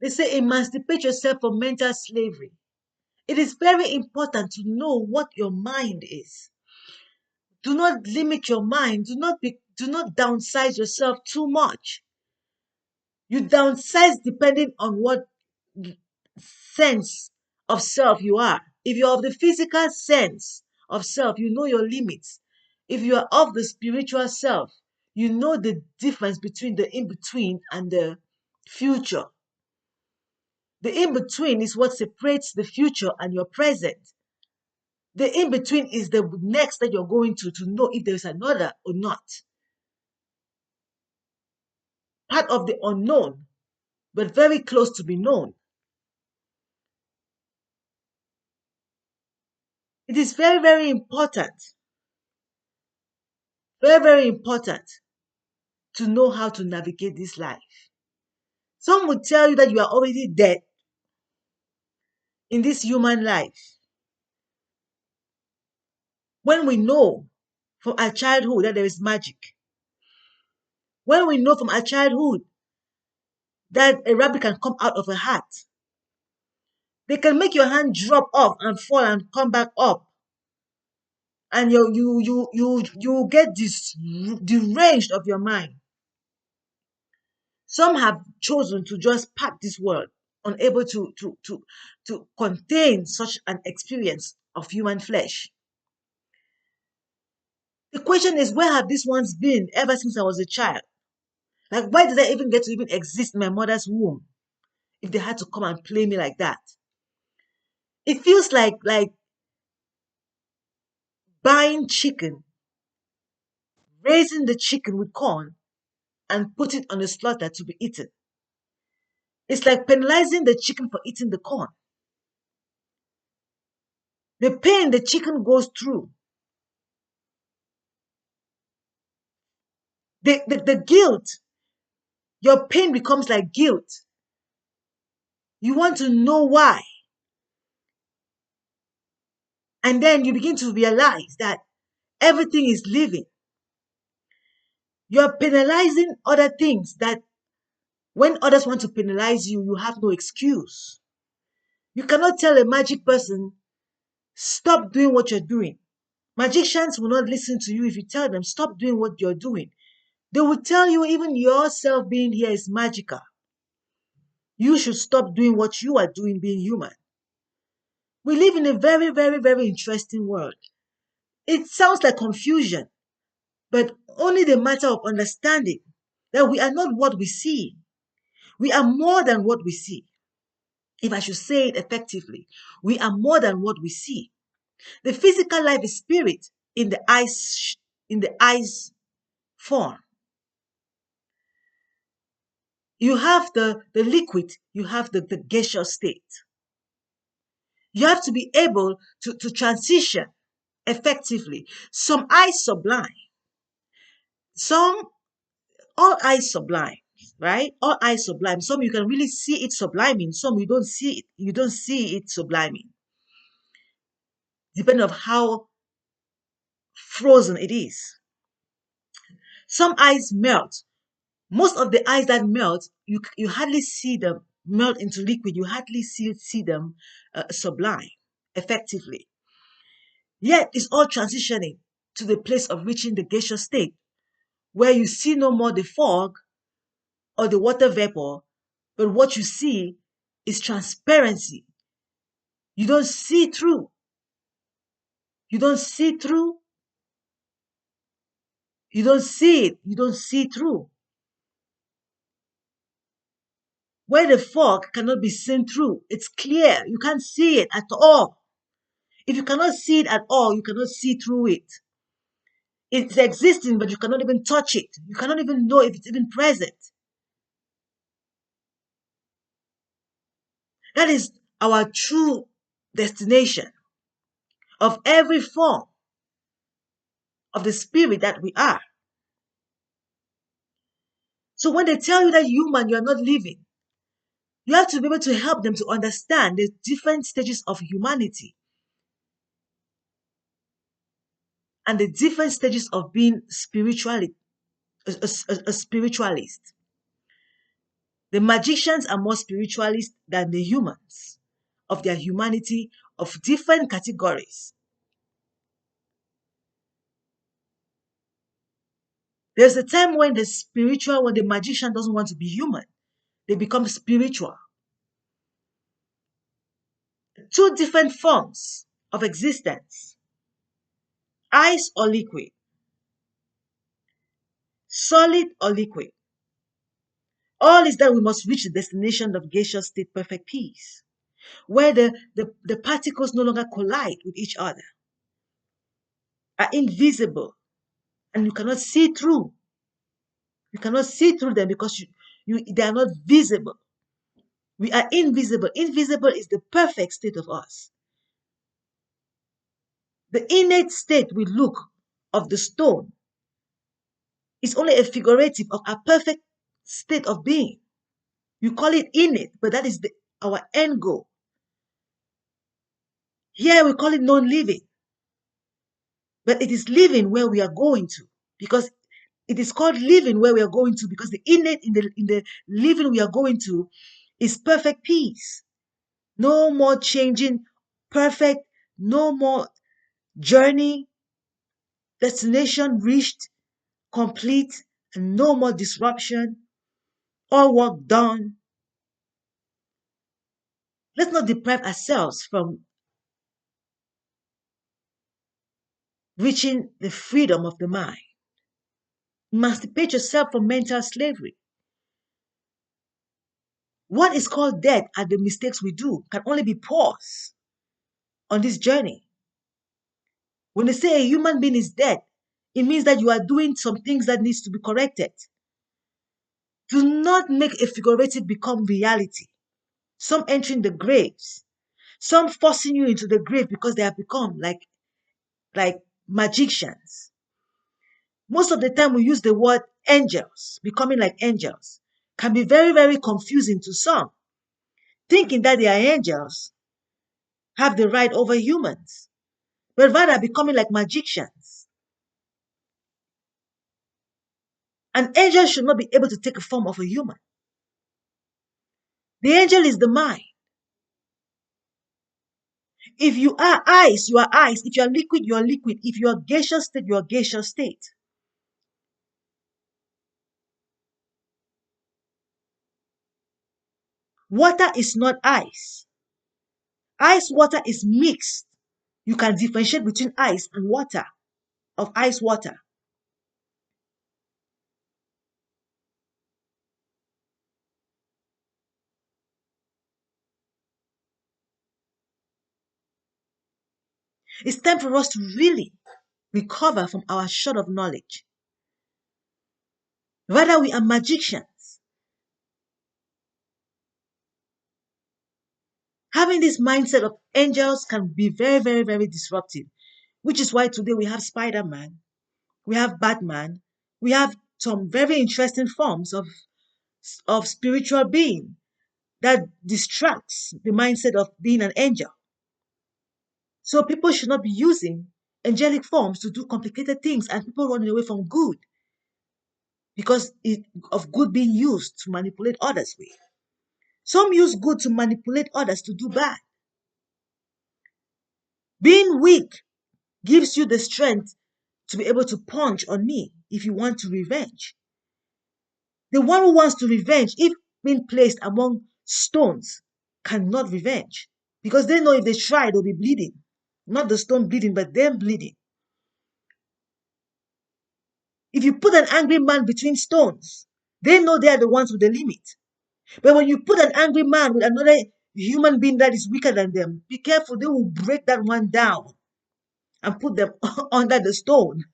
They say emancipate yourself from mental slavery. It is very important to know what your mind is. Do not limit your mind. Do not downsize yourself too much. You downsize depending on what sense of self you are. If you're of the physical sense of self, you know your limits. If you are of the spiritual self, you know the difference between the in between and the future. The in between is what separates the future and your present. The in between is the next that you're going to know if there's another or not. Part of the unknown, but very close to be known. It is very, very important to know how to navigate this life. Some would tell you that you are already dead in this human life. When we know from our childhood that there is magic, when we know from our childhood that a rabbit can come out of a hat, they can make your hand drop off and fall and come back up, and you get this deranged of your mind. Some have chosen to just pack this world, unable to contain such an experience of human flesh. The question is, where have these ones been ever since I was a child? Like, why did I even get to even exist in my mother's womb if they had to come and play me like that? It feels like buying chicken, raising the chicken with corn, and put it on the slaughter to be eaten. It's like penalizing the chicken for eating the corn. The pain the chicken goes through, the guilt, your pain becomes like guilt. You want to know why. And then you begin to realize that everything is living. You're penalizing other things that when others want to penalize you, you have no excuse. You cannot tell a magic person, stop doing what you're doing. Magicians will not listen to you if you tell them, stop doing what you're doing. They will tell you even yourself being here is magical. You should stop doing what you are doing being human. We live in a very, very, very interesting world. It sounds like confusion, but only the matter of understanding that we are not what we see. We are more than what we see. If I should say it effectively, we are more than what we see. The physical life is spirit in the eyes form. You have the liquid, you have the gaseous state. You have to be able to transition effectively. Some eyes sublime, some all eyes sublime, right? All eyes sublime. Some you can really see it subliming, some you don't see it subliming, depending on how frozen it is. Some eyes melt. Most of the eyes that melt, you hardly see them melt into liquid. You hardly see them sublime effectively. Yet it's all transitioning to the place of reaching the gaseous state, where you see no more the fog or the water vapor, but what you see is transparency. You don't see through. You don't see through. You don't see it. You don't see through. Where the fog cannot be seen through, it's clear. You can't see it at all. If you cannot see it at all, you cannot see through it. It's existing, but you cannot even touch it. You cannot even know if it's even present. That is our true destination of every form of the spirit that we are. So when they tell you that human, you are not living, you have to be able to help them to understand the different stages of humanity and the different stages of being a spiritualist. The magicians are more spiritualist than the humans of their humanity of different categories. There's a time when when the magician doesn't want to be human, they become spiritual. Two different forms of existence: ice or liquid, solid or liquid. All is that we must reach the destination of gaseous state perfect peace, where the particles no longer collide with each other, are invisible, and you cannot see through. You cannot see through them because they are not visible. We are invisible. Invisible is the perfect state of us. The innate state we look of the stone is only a figurative of a perfect state of being. You call it innate, but that is our end goal. Here we call it non-living, but it is living where we are going to, because it is called living where we are going to, because the innate in the living we are going to is perfect peace. No more changing, perfect, no more journey, destination reached, complete, and no more disruption, all work done. Let's not deprive ourselves from reaching the freedom of the mind. Emancipate yourself from mental slavery. What is called death are the mistakes we do, can only be paused on this journey. When they say a human being is dead, it means that you are doing some things that needs to be corrected. Do not make a figurative become reality. Some entering the graves, some forcing you into the grave because they have become like magicians. Most of the time we use the word angels, becoming like angels, can be very, very confusing to some, thinking that they are angels, have the right over humans, but rather becoming like magicians. An angel should not be able to take a form of a human. The angel is the mind. If you are ice, you are ice. If you are liquid, you are liquid. If you are gaseous state, you are gaseous state. Water is not ice. Ice water is mixed. You can differentiate between ice and water, of ice water. It's time for us to really recover from our short of knowledge. Rather, we are magicians. Having this mindset of angels can be very, very, very disruptive, which is why today we have Spider-Man, we have Batman, we have some very interesting forms of spiritual being that distracts the mindset of being an angel. So people should not be using angelic forms to do complicated things, and people running away from good because of good being used to manipulate others with. Some use good to manipulate others to do bad. Being weak gives you the strength to be able to punch on me if you want to revenge. The one who wants to revenge, if being placed among stones, cannot revenge because they know if they try, they'll be bleeding. Not the stone bleeding, but them bleeding. If you put an angry man between stones, they know they are the ones with the limit. But when you put an angry man with another human being that is weaker than them, be careful, they will break that one down and put them under the stone.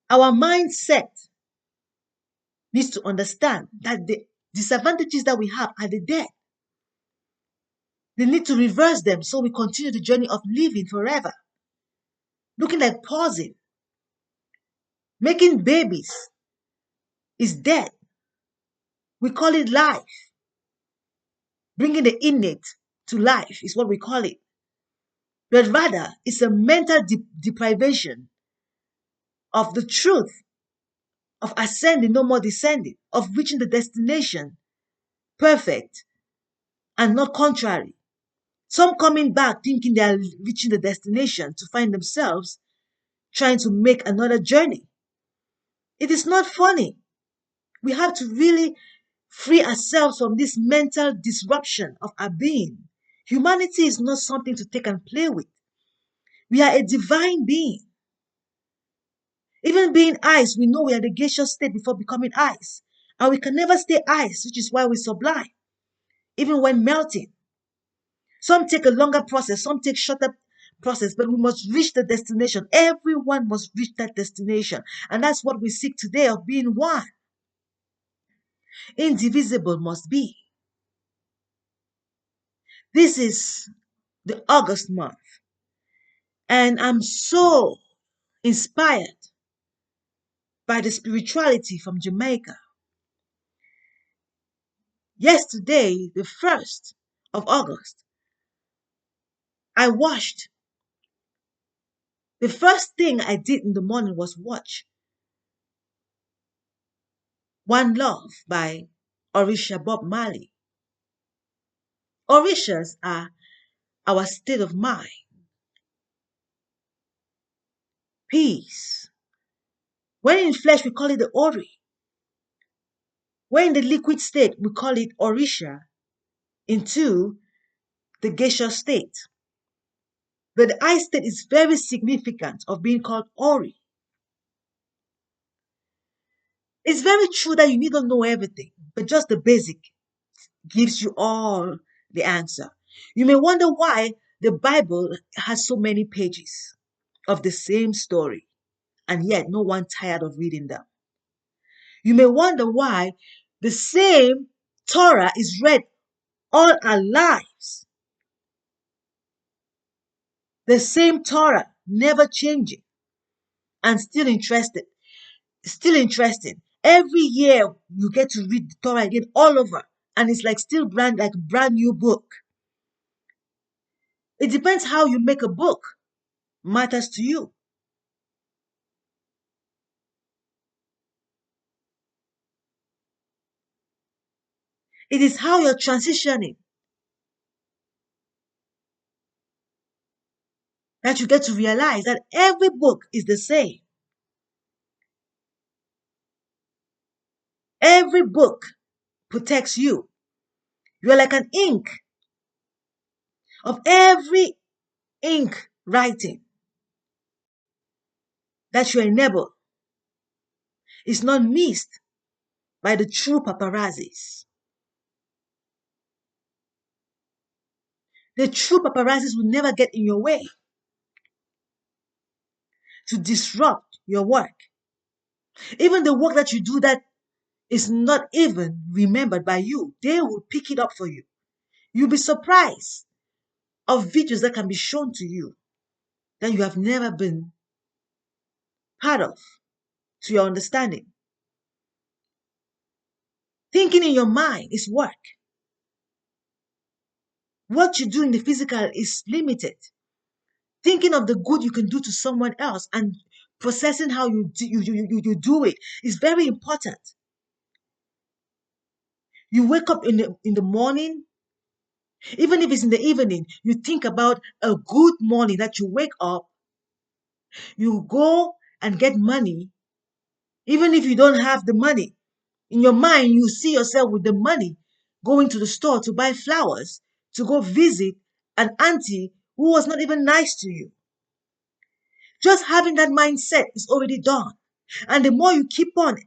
Our mindset needs to understand that the disadvantages that we have are the dead. They need to reverse them so we continue the journey of living forever. Looking like pausing. Making babies is dead. We call it life. Bringing the innate to life is what we call it. But rather, it's a mental deprivation of the truth of ascending, no more descending, of reaching the destination perfect and not contrary. Some coming back thinking they are reaching the destination to find themselves trying to make another journey. It is not funny. We have to really free ourselves from this mental disruption of our being. Humanity is not something to take and play with. We are a divine being. Even being ice, we know we are the gaseous state before becoming ice. And we can never stay ice, which is why we sublime, even when melting. Some take a longer process, some take shorter process, but we must reach the destination. Everyone must reach that destination. And that's what we seek today, of being one. Indivisible must be. This is the August month, and I'm so inspired by the spirituality from Jamaica. Yesterday, the 1st of August, I watched. The first thing I did in the morning was watch One Love by Orisha Bob Marley. Orishas are our state of mind, peace. When in flesh, we call it the Ori. When in the liquid state, we call it Orisha, into the gaseous state. But the I state is very significant of being called Ori. It's very true that you need to know everything, but just the basic gives you all the answer. You may wonder why the Bible has so many pages of the same story, and yet no one tired of reading them. You may wonder why the same Torah is read all our lives. The same Torah, never changing, and still interesting. Every year you get to read the Torah again all over, and it's like still like a brand new book. It depends how you make a book, matters to you. It is how you're transitioning that you get to realize that every book is the same. Every book protects you. You're like an ink of every ink writing that you enable is not missed by the true paparazzis. The true paparazzis will never get in your way to disrupt your work. Even the work that you do that is not even remembered by you, they will pick it up for you. You'll be surprised of videos that can be shown to you that you have never been part of, to your understanding. Thinking in your mind is work. What you do in the physical is limited. Thinking of the good you can do to someone else and processing how you do it is very important. You wake up in the morning, even if it's in the evening, you think about a good morning that you wake up, you go and get money, even if you don't have the money. In your mind, you see yourself with the money going to the store to buy flowers, to go visit an auntie who was not even nice to you. Just having that mindset is already done. And the more you keep on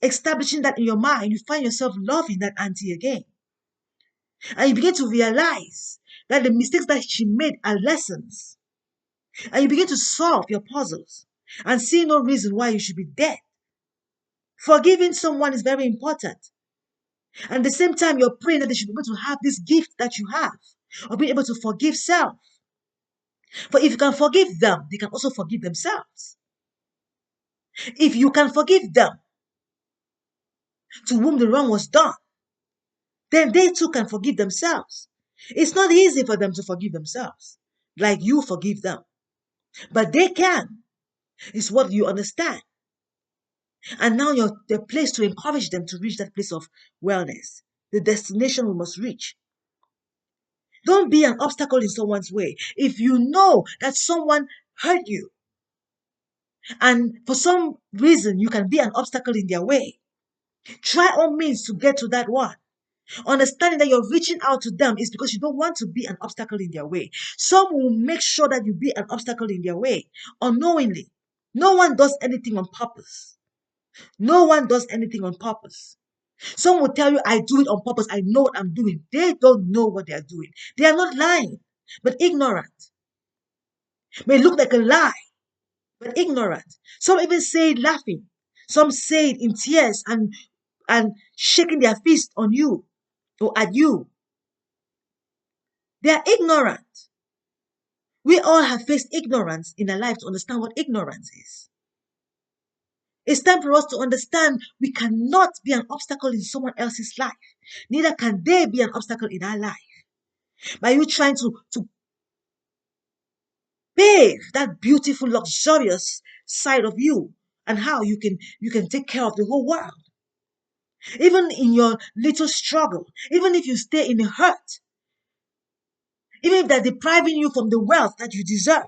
establishing that in your mind, you find yourself loving that auntie again. And you begin to realize that the mistakes that she made are lessons. And you begin to solve your puzzles and see no reason why you should be dead. Forgiving someone is very important. And at the same time, you're praying that they should be able to have this gift that you have of being able to forgive self. For if you can forgive them, they can also forgive themselves. If you can forgive them to whom the wrong was done, then they too can forgive themselves. It's not easy for them to forgive themselves like you forgive them, but they can. It's what you understand. And now you're the place to encourage them to reach that place of wellness, the destination we must reach. Don't be an obstacle in someone's way. If you know that someone hurt you, and for some reason you can be an obstacle in their way, try all means to get to that one. Understanding that you're reaching out to them is because you don't want to be an obstacle in their way. Some will make sure that you be an obstacle in their way unknowingly. No one does anything on purpose. No one does anything on purpose. Some will tell you, I do it on purpose. I know what I'm doing. They don't know what they are doing. They are not lying, but ignorant. May look like a lie, but ignorant. Some even say it laughing. Some say it in tears and shaking their fist on you or at you. They are ignorant. We all have faced ignorance in our life to understand what ignorance is. It's time for us to understand we cannot be an obstacle in someone else's life. Neither can they be an obstacle in our life. By you trying to pave that beautiful, luxurious side of you and how you can take care of the whole world. Even in your little struggle, even if you stay in a hurt, even if they're depriving you from the wealth that you deserve.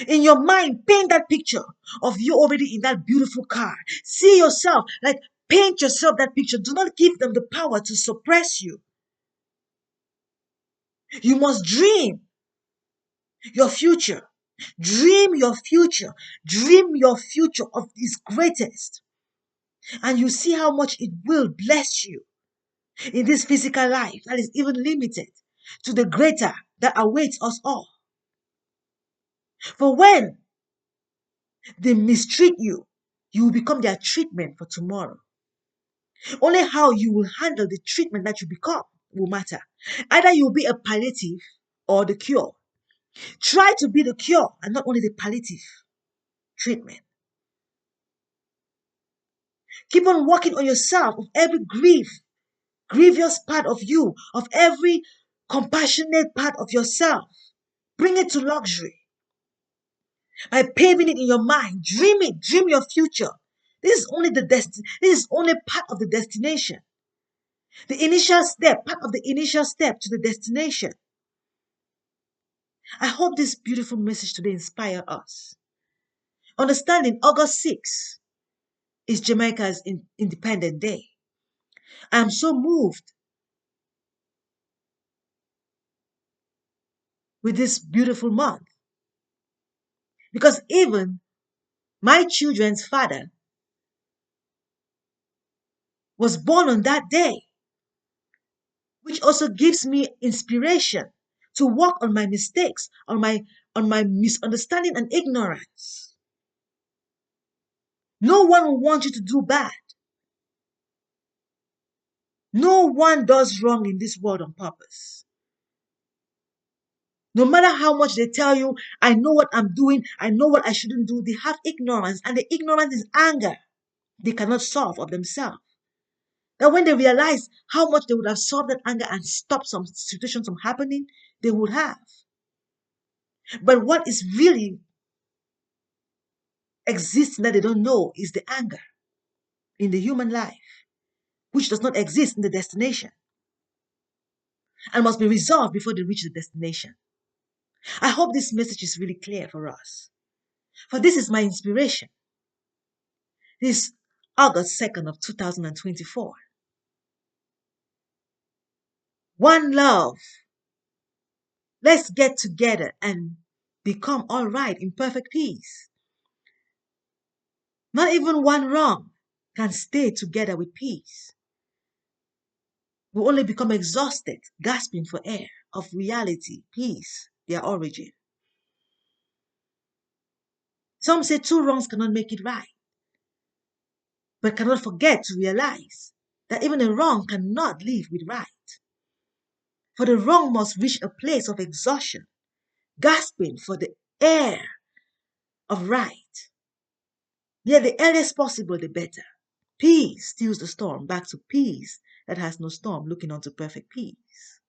In your mind, paint that picture of you already in that beautiful car. See yourself, like paint yourself that picture. Do not give them the power to suppress you. You must dream your future. Dream your future. Dream your future of its greatest. And you see how much it will bless you in this physical life that is even limited to the greater that awaits us all. For when they mistreat you, you will become their treatment for tomorrow. Only how you will handle the treatment that you become will matter. Either you will be a palliative or the cure. Try to be the cure and not only the palliative treatment. Keep on working on yourself of every grievous part of you, of every compassionate part of yourself. Bring it to luxury by paving it in your mind. Dream it. Dream your future. This is only This is only part of the destination. The initial step, part of the initial step to the destination. I hope this beautiful message today inspire us. Understanding August 6th is Jamaica's Independent Day. I am so moved with this beautiful month because even my children's father was born on that day, which also gives me inspiration to work on my mistakes, on my misunderstanding and ignorance. No one will want you to do bad. No one does wrong in this world on purpose. No matter how much they tell you, I know what I'm doing, I know what I shouldn't do, they have ignorance, and the ignorance is anger they cannot solve of themselves. That when they realize how much they would have solved that anger and stopped some situations from happening, they would have. But what is really existing that they don't know is the anger in the human life, which does not exist in the destination and must be resolved before they reach the destination. I hope this message is really clear for us. For this is my inspiration. This August 2nd of 2024. One love. Let's get together and become all right in perfect peace. Not even one wrong can stay together with peace. We only become exhausted, gasping for air of reality, peace, their origin. Some say two wrongs cannot make it right, but cannot forget to realize that even a wrong cannot live with right. For the wrong must reach a place of exhaustion, gasping for the air of right. Yet the earliest possible, the better. Peace steals the storm back to peace that has no storm, looking onto perfect peace.